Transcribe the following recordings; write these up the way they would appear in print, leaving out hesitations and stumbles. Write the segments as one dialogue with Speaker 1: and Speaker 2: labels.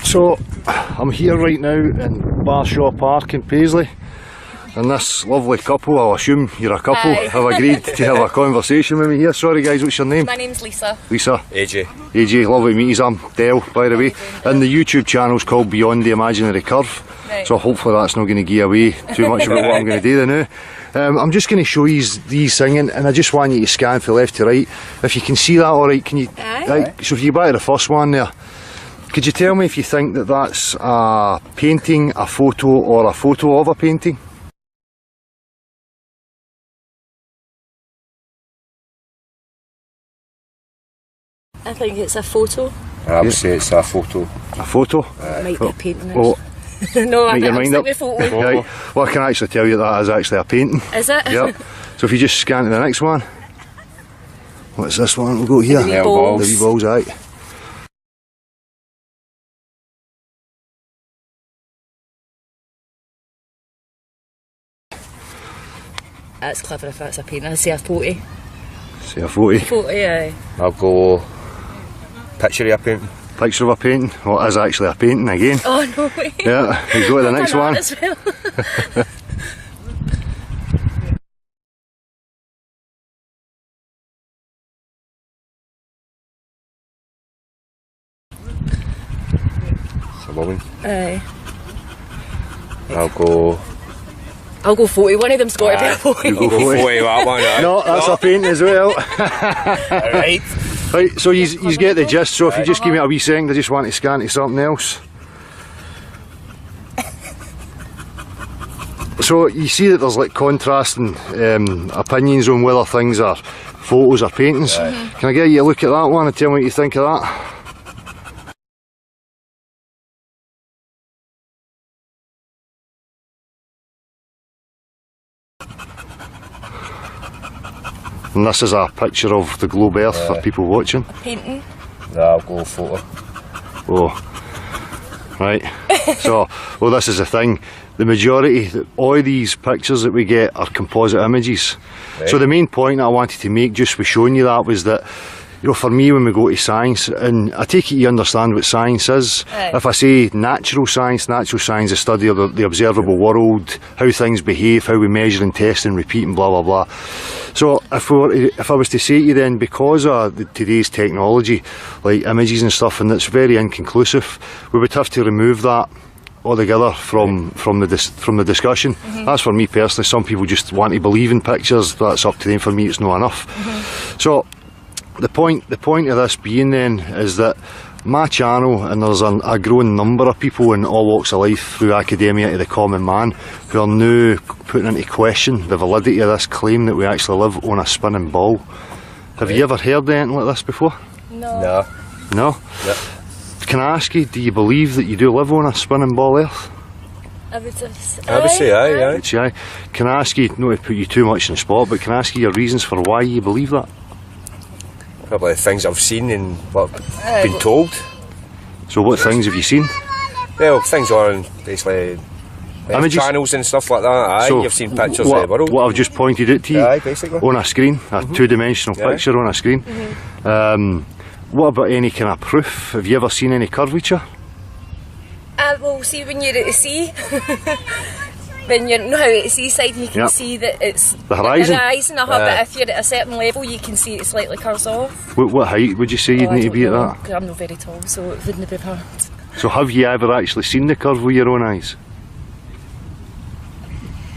Speaker 1: So I'm here right now in Barshaw Park in Paisley, and this lovely couple, I'll assume you're a couple, have agreed to have a conversation with me here. Sorry guys, what's your name?
Speaker 2: My name's Lisa.
Speaker 1: Lisa.
Speaker 3: AJ.
Speaker 1: AJ, lovely to meet you. I'm Dale, by the way. And the YouTube channel's called Beyond the Imaginary Curve. Right. So hopefully that's not going to give away too much about what I'm going to do there now. I'm just going to show you these singing, and I just want you to scan from left to right. If you can see that alright, can you... Right, so if you go back to the first one there, could you tell me if you think that that's a painting, a photo, or a photo of a painting?
Speaker 2: I think it's a photo.
Speaker 3: I would say it's a photo.
Speaker 1: A photo?
Speaker 2: It might be a painting.
Speaker 1: Oh.
Speaker 2: No,
Speaker 1: Make your mind up.
Speaker 2: Photo.
Speaker 1: Right. Well, I can actually tell you that is actually a painting.
Speaker 2: Is it?
Speaker 1: Yep. So if you just scan to the next one. What's this one? We'll go here.
Speaker 2: The wee balls.
Speaker 1: The wee balls, aye.
Speaker 2: That's clever if that's a painting. I'd say a photo.
Speaker 1: Say a photo.
Speaker 2: Photo, aye.
Speaker 3: I'll go picture of a painting.
Speaker 1: Picture of a painting. Well, it is actually a painting again.
Speaker 2: Oh, no way.
Speaker 1: Yeah, we go to the next one.
Speaker 2: As well.
Speaker 3: It's a woman.
Speaker 2: Aye.
Speaker 3: I'll
Speaker 2: go photo. One of them's got to be a photo.
Speaker 1: You go
Speaker 3: go
Speaker 1: photo.
Speaker 3: for that one.
Speaker 1: No, that's a painting as well.
Speaker 3: Alright.
Speaker 1: Right, so you get the gist. So if you just give me a wee second, I just want to scan to something else. So you see that there's like contrasting opinions on whether things are photos or paintings. Can I get you a look at that one and tell me what you think of that? And this is a picture of the globe Earth for people watching.
Speaker 2: A painting?
Speaker 3: No, I'll go photo.
Speaker 1: Oh, right. So, well, this is the thing. The majority, all these pictures that we get are composite images. Right. So the main point that I wanted to make just with showing you that was that, you know, for me when we go to science, and I take it you understand what science is. If I say natural science is the study of the observable world, how things behave, how we measure and test and repeat and blah blah blah. So if I was to say to you then, because of today's technology, like images and stuff, and it's very inconclusive, we would have to remove that altogether from the discussion. That's for me personally. Some people just want to believe in pictures. That's up to them. For me, it's not enough. So the point of this being then is that my channel, and there's a growing number of people in all walks of life, through academia to the common man, who are now putting into question the validity of this claim that we actually live on a spinning ball. Have you ever heard anything like this before?
Speaker 2: No.
Speaker 1: No?
Speaker 3: Yep.
Speaker 1: Can I ask you, do you believe that you do live on a spinning ball Earth?
Speaker 2: I would
Speaker 3: say aye.
Speaker 1: Aye. Can I ask you, not to put you too much in the spot, but can I ask you your reasons for why you believe that?
Speaker 3: Probably things I've seen and what I've been told.
Speaker 1: So what things have you seen?
Speaker 3: Well, things on basically
Speaker 1: images,
Speaker 3: channels and stuff like that. Aye,
Speaker 1: so
Speaker 3: you've seen pictures of the world.
Speaker 1: What I've just pointed out to you,
Speaker 3: aye, basically.
Speaker 1: On a screen, a two-dimensional picture on a screen. What about any kind of proof? Have you ever seen any curvature?
Speaker 2: Well, see when you're at the sea, when you're out at the seaside, you can see that it's
Speaker 1: the horizon.
Speaker 2: But if you're at a certain level, you can see it slightly curves off.
Speaker 1: What height would you say you'd need to be at that?
Speaker 2: Because I'm not very tall, so it wouldn't be hard.
Speaker 1: So have you ever actually seen the curve with your own eyes?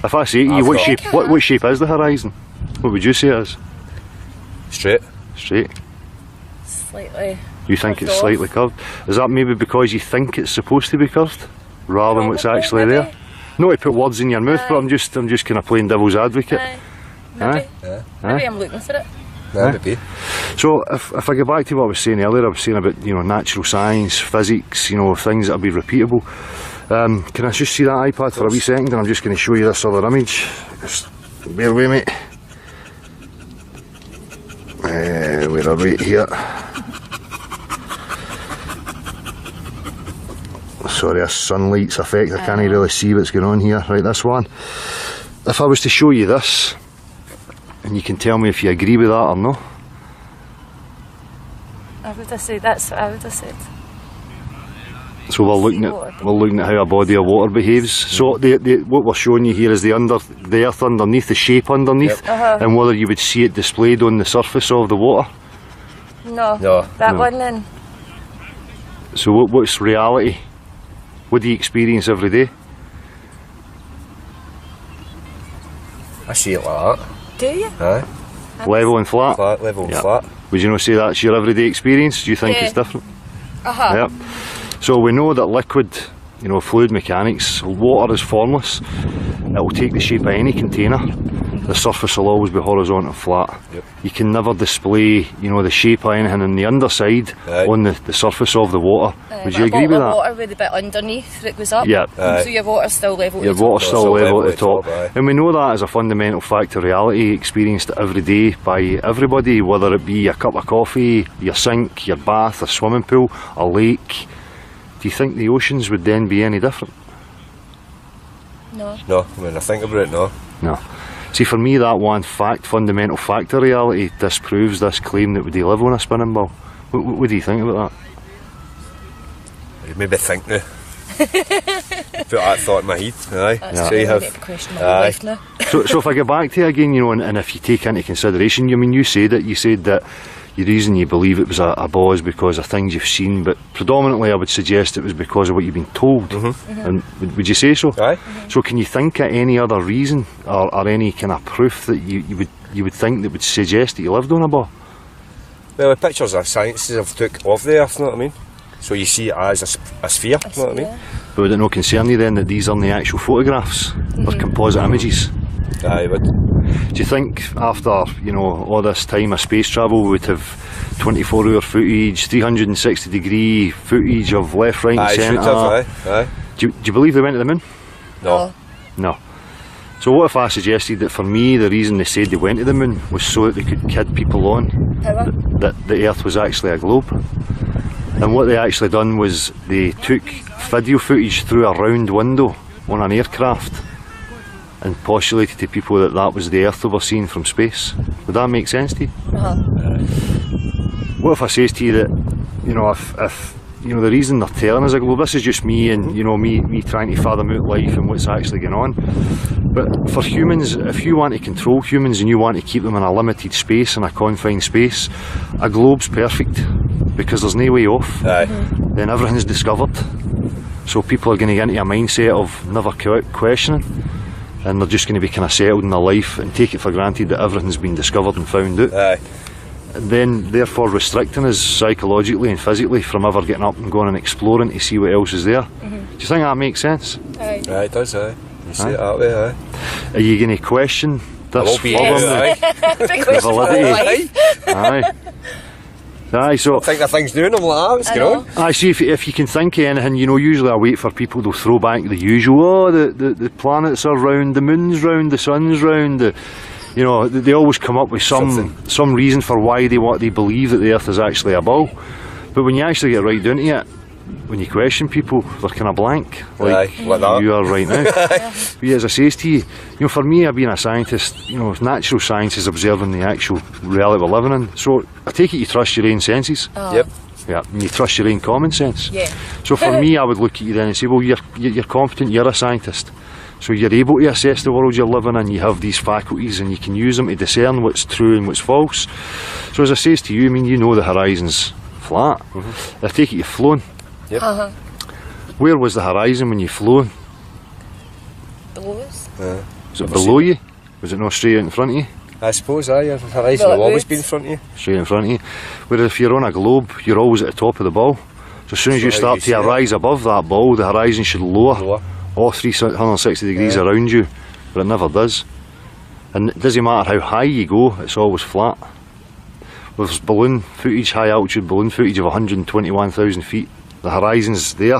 Speaker 1: If I say to you, what shape is the horizon? What would you say it is?
Speaker 3: Straight.
Speaker 1: Straight.
Speaker 2: Slightly.
Speaker 1: You think it's slightly curved? Is that maybe because you think it's supposed to be curved, rather than what's actually there? Not to put words in your mouth, but I'm just kind of playing devil's advocate.
Speaker 2: Maybe. Maybe I'm looking for it.
Speaker 3: Maybe.
Speaker 1: So if I go back to what I was saying earlier, I was saying about, you know, natural science, physics, you know, things that will be repeatable. Can I just see that iPad for a wee second, and I'm just going to show you this other image. Just bear with me. Where are we here? Sorry, a sunlight's effect, I can't really see what's going on here. Right, this one. If I was to show you this, and you can tell me if you agree with that or no.
Speaker 2: I would have said that's what I would have said.
Speaker 1: So we're looking at how a body of water behaves. So what we're showing you here is the earth underneath, the shape underneath, and whether you would see it displayed on the surface of the water.
Speaker 2: No.
Speaker 3: No.
Speaker 2: That
Speaker 1: No.
Speaker 2: one then.
Speaker 1: So what's reality? What do you experience every day?
Speaker 3: I see it like that.
Speaker 2: Do you?
Speaker 3: Aye.
Speaker 1: Level and flat.
Speaker 3: Flat, level and
Speaker 1: Yeah.
Speaker 3: flat.
Speaker 1: Would you not say that's your everyday experience? Do you think
Speaker 2: Yeah.
Speaker 1: it's different?
Speaker 2: Uh-huh.
Speaker 1: Yep. So we know that liquid, fluid mechanics, water is formless. It will take the shape of any container. The surface will always be horizontal flat.
Speaker 3: Yep.
Speaker 1: You can never display, the shape of anything on the underside
Speaker 3: Aye.
Speaker 1: on the surface of the water. Would you agree with that?
Speaker 2: Water with the bit underneath that goes up.
Speaker 1: Yeah.
Speaker 3: Aye.
Speaker 2: So your water's still level.
Speaker 1: Your
Speaker 2: to the
Speaker 1: water's
Speaker 2: top.
Speaker 1: still level at the top.
Speaker 3: aye.
Speaker 1: And we know that as a fundamental fact of reality experienced every day by everybody, whether it be a cup of coffee, your sink, your bath, a swimming pool, a lake. Do you think the oceans would then be any different?
Speaker 2: No.
Speaker 3: No, when I think about it, no.
Speaker 1: No. See, for me, that one fundamental fact of reality disproves this claim that we do live on a spinning ball. What do you think about that?
Speaker 3: You maybe think now. Put that thought in my head. Aye.
Speaker 2: That's
Speaker 3: So
Speaker 2: really
Speaker 3: you have.
Speaker 2: a question of
Speaker 3: Aye.
Speaker 2: life now.
Speaker 1: So if I get back to you again, and if you take into consideration, you said that the reason you believe it was a ball is because of things you've seen, but predominantly I would suggest it was because of what you've been told. And would you say so?
Speaker 3: Aye.
Speaker 1: So can you think of any other reason or any kind of proof that you would think that would suggest that you lived on a ball?
Speaker 3: Well, the pictures of scientists have took of the earth, you know what I mean? So you see it as a sphere, you know what I mean?
Speaker 1: But would it not concern you then that these aren't the actual photographs or composite images?
Speaker 3: Aye, but
Speaker 1: Do you think after, all this time of space travel we would have 24-hour footage, 360-degree footage of left, right
Speaker 3: aye,
Speaker 1: and
Speaker 3: should
Speaker 1: centre?
Speaker 3: have, aye.
Speaker 1: Do you believe they went to the moon?
Speaker 3: No.
Speaker 1: No. So what if I suggested that for me the reason they said they went to the moon was so that they could kid people on
Speaker 2: Power.
Speaker 1: that the Earth was actually a globe? And what they actually done was they took video footage through a round window on an aircraft and postulated to people that that was the Earth they were seeing from space. Would that make sense to you? What if I says to you that, if the reason they're telling us a globe, this is just me and, me trying to fathom out life and what's actually going on. But for humans, if you want to control humans and you want to keep them in a limited space, in a confined space, a globe's perfect because there's no way off.
Speaker 3: Aye.
Speaker 1: Then everything's discovered. So people are going to get into a mindset of never questioning, and they're just going to be kind of settled in their life and take it for granted that everything's been discovered and found out.
Speaker 3: Aye.
Speaker 1: And then therefore restricting us psychologically and physically from ever getting up and going and exploring to see what else is there. Do you think that makes sense?
Speaker 2: Aye.
Speaker 3: Aye, it does, aye. You see
Speaker 1: Aye.
Speaker 3: it that way, aye.
Speaker 1: Are you going to question
Speaker 3: I
Speaker 1: this
Speaker 3: will be,
Speaker 1: problem?
Speaker 3: aye.
Speaker 2: Big question for
Speaker 1: validity.
Speaker 2: life.
Speaker 1: Aye. Aye, so
Speaker 3: I think the thing's doing them like that, what's
Speaker 2: I
Speaker 3: going
Speaker 2: know.
Speaker 3: on?
Speaker 1: I see if you can think of anything, usually I wait for people to throw back the usual, the planets are round, the moon's round, the sun's round, they always come up with some reason for why they believe that the Earth is actually a ball. But when you actually get right down to it, when you question people, they're kind of blank, like
Speaker 3: Aye, like that.
Speaker 1: you are right now. But yeah, as I says to you, for me, I've been a scientist, natural science is observing the actual reality we're living in. So I take it you trust your own senses.
Speaker 3: Yep.
Speaker 1: Yeah, and you trust your own common sense.
Speaker 2: Yeah.
Speaker 1: So for me, I would look at you then and say, well, you're competent, you're a scientist. So you're able to assess the world you're living in, you have these faculties and you can use them to discern what's true and what's false. So as I says to you, you know the horizon's flat. I take it you've flown.
Speaker 3: Yep.
Speaker 1: Where was the horizon when you flew?
Speaker 2: Below us.
Speaker 1: Was it below you? Was it not straight out in front of you?
Speaker 3: I suppose, aye, your horizon
Speaker 2: Well, it
Speaker 3: will always
Speaker 2: would.
Speaker 3: be in front of you.
Speaker 1: Straight in front of you. Whereas if you're on a globe, you're always at the top of the ball. So as soon as
Speaker 3: So
Speaker 1: you
Speaker 3: how
Speaker 1: start
Speaker 3: you see
Speaker 1: to
Speaker 3: it?
Speaker 1: rise above that ball, the horizon should lower.
Speaker 3: Lower.
Speaker 1: All 360 degrees around you, but it never does. And it doesn't matter how high you go, it's always flat. Well, there's balloon footage, high altitude balloon footage of 121,000 feet. The horizon's there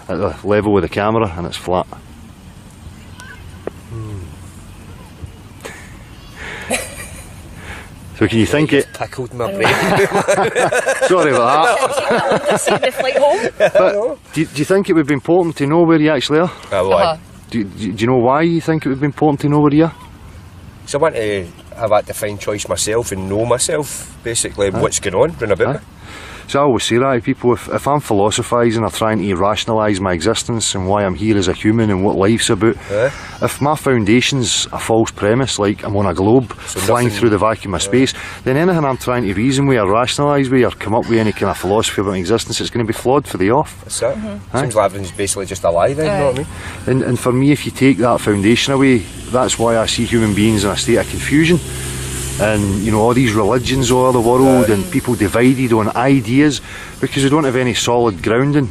Speaker 1: at the level with the camera and it's flat. So can you think it?
Speaker 3: Tickled my brain.
Speaker 1: Sorry about that.
Speaker 2: See the flight home.
Speaker 1: But do you think it would be important to know where you actually are?
Speaker 3: Why?
Speaker 1: Do you know why you think it would be important to know where you are?
Speaker 3: So I want to have that defined choice myself and know myself, basically, what's going on round about me.
Speaker 1: So I always say that to people, if I'm philosophising or trying to rationalise my existence and why I'm here as a human and what life's about, if my foundation's a false premise, like I'm on a globe flying through the vacuum of space, then anything I'm trying to reason with or rationalise with or come up with any kind of philosophy about my existence, it's going to be flawed for the off.
Speaker 3: That's it. Seems like everything's basically just a lie then, you know what I mean?
Speaker 1: And for me, if you take that foundation away, that's why I see human beings in a state of confusion. And you know, all these religions all over the world and people divided on ideas because we don't have any solid grounding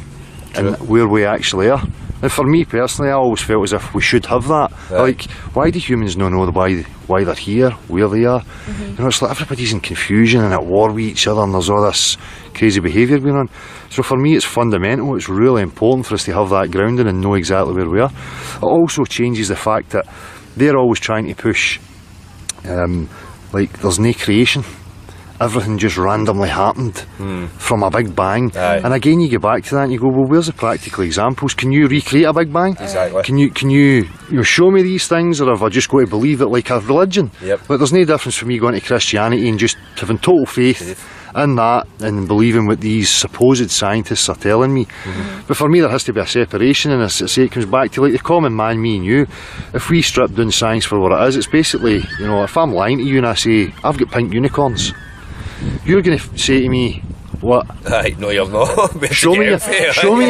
Speaker 1: in where we actually are. And for me personally, I always felt as if we should have that. Like, why do humans not know why they're here, where they are? You know, it's like everybody's in confusion and at war with each other, and there's all this crazy behaviour going on. So for me, it's fundamental. It's really important for us to have that grounding and know exactly where we are. It also changes the fact that they're always trying to push like there's no creation, everything just randomly happened from a big bang. And again, you get back to that and you go, well, where's the practical examples? Can you recreate a big bang?
Speaker 3: Exactly.
Speaker 1: Can you show me these things, or have I just got to believe it like a religion? Like, there's no difference for me going to Christianity and just having total faith in that and believing what these supposed scientists are telling me. But for me, there has to be a separation, and as I say, it comes back to like the common man, me and you. If we strip down science for what it is, it's basically, you know, if I'm lying to you and I say I've got pink unicorns, you're going to say to me, what?
Speaker 3: No, you're not.
Speaker 1: show me your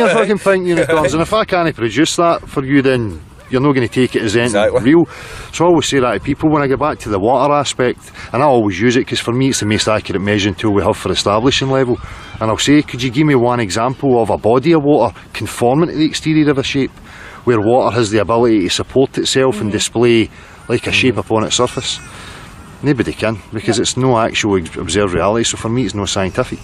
Speaker 1: fucking pink unicorns. And if I can't produce that for you, then you're not going to take it as anything real. So I always say that to people when I get back to the water aspect, and I always use it because for me it's the most accurate measuring tool we have for establishing level. And I'll say, could you give me one example of a body of water conforming to the exterior of a shape, where water has the ability to support itself and display like a shape upon its surface? Nobody can, because it's no actual observed reality. So for me, it's no scientific.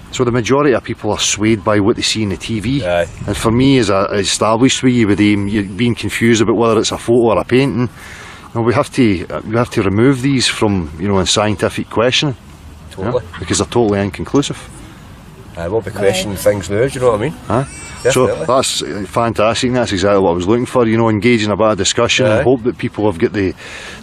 Speaker 1: So the majority of people are swayed by what they see in the TV. And for me, as I established with you, with you being confused about whether it's a photo or a painting, you know, we have to remove these from, you know, in scientific questioning.
Speaker 3: Totally.
Speaker 1: You know, because they're totally inconclusive.
Speaker 3: We'll be questioning things now, do you know what I mean?
Speaker 1: So that's fantastic, and that's exactly what I was looking for, you know, engaging a bit of discussion and hope that people have got the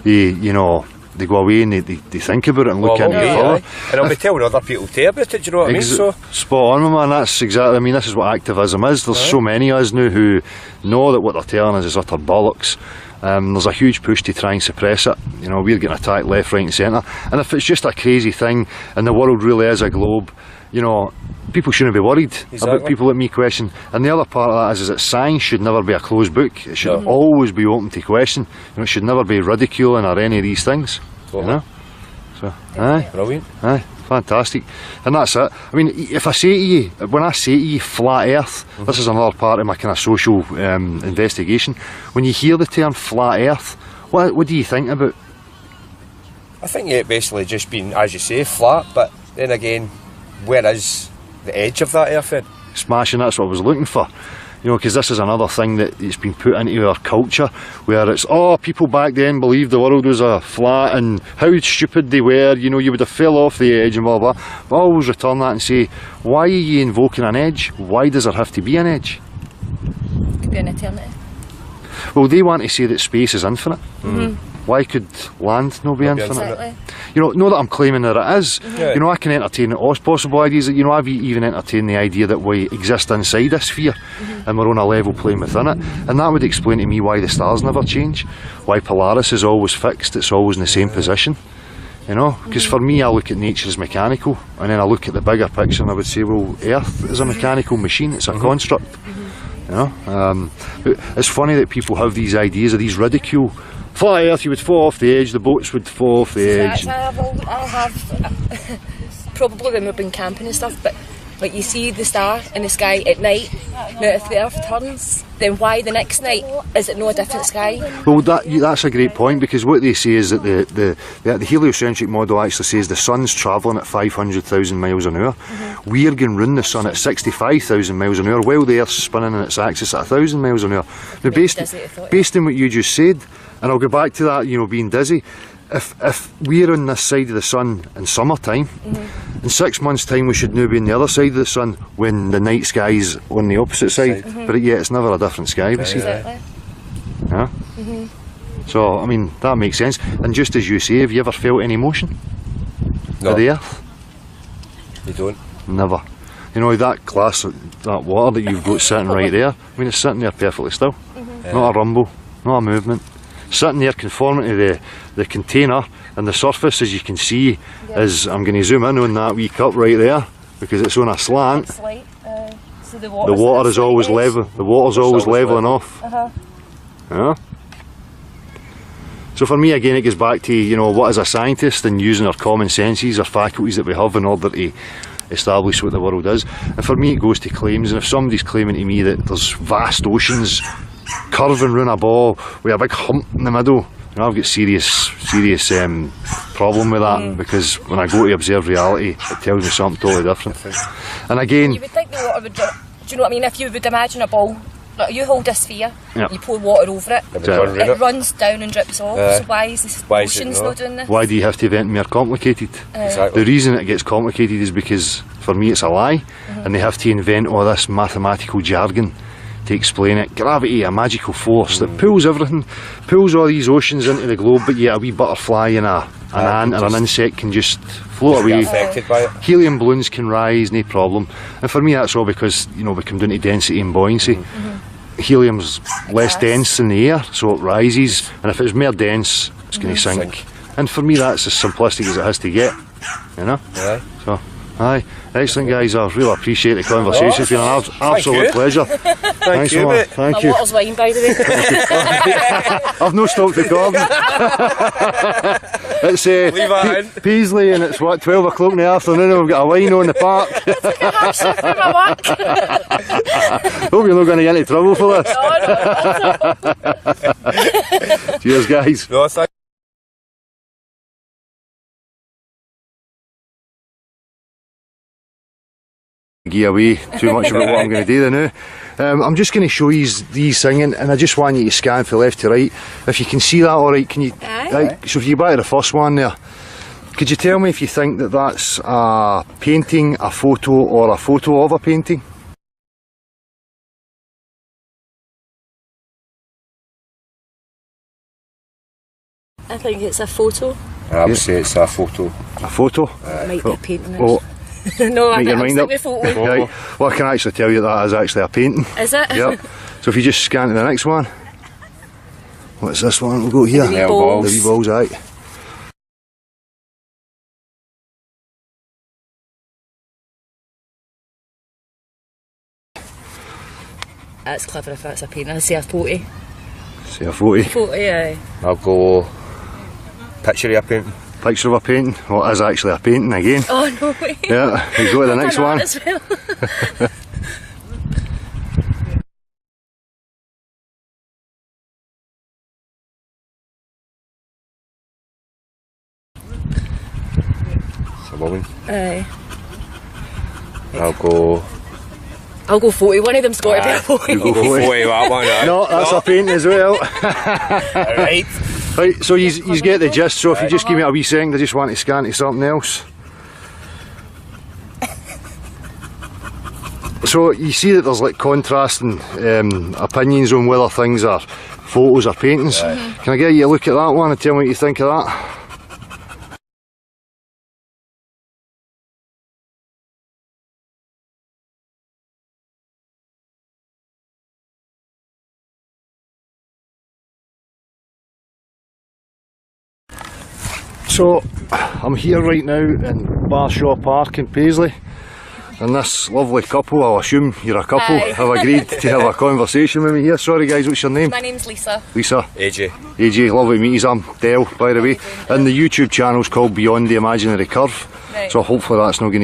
Speaker 1: you know, they go away and they think about it and look into it further.
Speaker 3: And I'll be telling other people too about it, do you know what I mean? So
Speaker 1: spot on, my man, that's exactly, I mean, this is what activism is. There's so many of us now who know that what they're telling us is utter bollocks. There's a huge push to try and suppress it. You know, we're getting attacked left, right and centre. And if it's just a crazy thing and the world really is a globe, you know, people shouldn't be worried about people like me question. And the other part of that is that science should never be a closed book. It should always be open to question. You know, it should never be ridiculing or any of these things. You know? So,
Speaker 3: brilliant.
Speaker 1: Fantastic. And that's it. I mean, if I say to you, when I say to you flat earth, this is another part of my kind of social investigation. When you hear the term flat earth, what do you think about?
Speaker 3: I think it basically just been, as you say, flat, but then again, where is the edge of that earth then?
Speaker 1: Smashing, that's what I was looking for. You know, because this is another thing that it's been put into our culture, where it's, oh, people back then believed the world was a flat and how stupid they were, you know, you would have fell off the edge and blah blah. But I always return that and say, why are you invoking an edge? Why does there have to be an edge?
Speaker 2: Could be an eternity.
Speaker 1: Well, they want to say that space is infinite. Why could land not be infinite?
Speaker 2: Exactly.
Speaker 1: You know, not that I'm claiming that it is. You know, I can entertain all possible ideas. You know, I've even entertained the idea that we exist inside a sphere and we're on a level plane within it. And that would explain to me why the stars never change, why Polaris is always fixed, it's always in the same position. You know, because for me, I look at nature as mechanical, and then I look at the bigger picture and I would say, well, Earth is a mechanical machine, it's a construct. You know, it's funny that people have these ideas of these ridicule. Flat Earth, you would fall off the edge, the boats would fall off the edge.
Speaker 2: I have probably when we've been camping and stuff, but like you see the star in the sky at night. Now if the Earth turns, then why the next night is it no a different sky?
Speaker 1: Well, that's a great point, because what they say is that the heliocentric model actually says the sun's travelling at 500,000 miles an hour. We're going round the sun at 65,000 miles an hour, while the Earth's spinning in its axis at 1,000 miles an hour. Now, based on what you just said, and I'll go back to that, you know, being dizzy. If we're on this side of the sun in summertime, in 6 months' time we should now be on the other side of the sun when the night sky's on the opposite side. But yeah, it's never a different sky, we see.
Speaker 2: Exactly.
Speaker 1: Yeah? So, I mean, that makes sense. And just as you say, have you ever felt any motion of the Earth?
Speaker 3: You don't.
Speaker 1: Never. You know, that glass, that water that you've got sitting right there, I mean, it's sitting there perfectly still. Not a rumble, not a movement. Sitting there conforming to the container, and the surface, as you can see, is, I'm going to zoom in on that wee cup right there, because it's on a slant.
Speaker 2: Slight, so the
Speaker 1: water is always level. The water's always levelling off. Yeah. So for me, again, it goes back to, you know, what is a scientist and using our common senses, our faculties that we have in order to establish what the world is. And for me, it goes to claims. And if somebody's claiming to me that there's vast oceans curving round a ball with a big hump in the middle, you know, I've got serious problem with that, because when I go to observe reality, it tells me something totally different. And again,
Speaker 2: you would think the water would drip. Do you know what I mean? If you would imagine a ball, like you hold a sphere, you pour water over it, it runs down and drips off. So why is this oceans not doing this?
Speaker 1: Why do you have to invent more complicated?
Speaker 3: Exactly.
Speaker 1: The reason it gets complicated is because, for me, it's a lie, and they have to invent all this mathematical jargon to explain it. Gravity, a magical force that pulls everything, pulls all these oceans into the globe, but yet a wee butterfly and an ant or an insect can just float away.
Speaker 3: Affected by it.
Speaker 1: Helium balloons can rise, no problem. And for me, that's all because, you know, we come down to density and buoyancy. Helium's less dense in the air, so it rises, and if it's more dense, it's going to sink. And for me, that's as simplistic as it has to get, you know. So, aye, excellent, guys. I really appreciate the conversation. It's been an absolute pleasure. Thanks
Speaker 3: you,
Speaker 1: so much.
Speaker 3: mate.
Speaker 1: Thank
Speaker 2: My
Speaker 1: you.
Speaker 2: water's wine, by the way.
Speaker 1: I've no stopped recording. It's
Speaker 3: Leave that in.
Speaker 1: Paisley, and it's what, 12 o'clock in the afternoon, and we've got a wino in the park.
Speaker 2: It's like a half shift for my work.
Speaker 1: Hope you're not going to get into trouble for this.
Speaker 2: No.
Speaker 1: Cheers, guys.
Speaker 3: No, thank
Speaker 1: Give away too much about what I'm going to do there now. I'm just going to show you these singing, and I just want you to scan from left to right. If you can see that all right, can you? Right, so if you go back to the first one there, could you tell me if you think that that's a painting, a photo, or a photo of a painting?
Speaker 2: I think it's a photo.
Speaker 3: I would say it's a photo.
Speaker 1: A photo?
Speaker 2: It might be a painting.
Speaker 1: Oh,
Speaker 2: no, I
Speaker 1: make your
Speaker 2: think
Speaker 1: mind up.
Speaker 2: it's a photo.
Speaker 1: Right. Well, I can actually tell you that is actually a painting.
Speaker 2: Is it?
Speaker 1: Yep. So if you just scan to the next one. What's this one? We'll go here.
Speaker 2: The wee balls.
Speaker 1: The wee balls, aye.
Speaker 2: That's clever if that's a painting. I'd say a photo.
Speaker 1: Say a photo.
Speaker 2: Photo, aye.
Speaker 3: I'll go picture of a painting.
Speaker 1: Picture of a painting. Well, it is actually a painting again.
Speaker 2: Oh, no way.
Speaker 1: Yeah, we go to the next one.
Speaker 2: As well.
Speaker 3: It's a woman.
Speaker 2: Aye.
Speaker 3: I'll
Speaker 2: go photo. One of them's got to be a photo.
Speaker 1: You go photo.
Speaker 3: that one.
Speaker 1: No, that's a painting as well.
Speaker 3: Alright.
Speaker 1: Right, so you get the gist. So if you just give me a wee second, I just want to scan to something else. So you see that there's like contrasting opinions on whether things are photos or paintings. Can I get you a look at that one and tell me what you think of that? So I'm here right now in Barshaw Park in Paisley, and this lovely couple, I'll assume you're a couple,
Speaker 2: Aye.
Speaker 1: have agreed to have a conversation with me here. Sorry guys, what's your name?
Speaker 2: My name's Lisa.
Speaker 1: Lisa.
Speaker 3: AJ.
Speaker 1: AJ, lovely to meet you. I'm Dale, by the way, and the YouTube channel's called Beyond the Imaginary Curve,
Speaker 2: Right.
Speaker 1: so hopefully that's not going to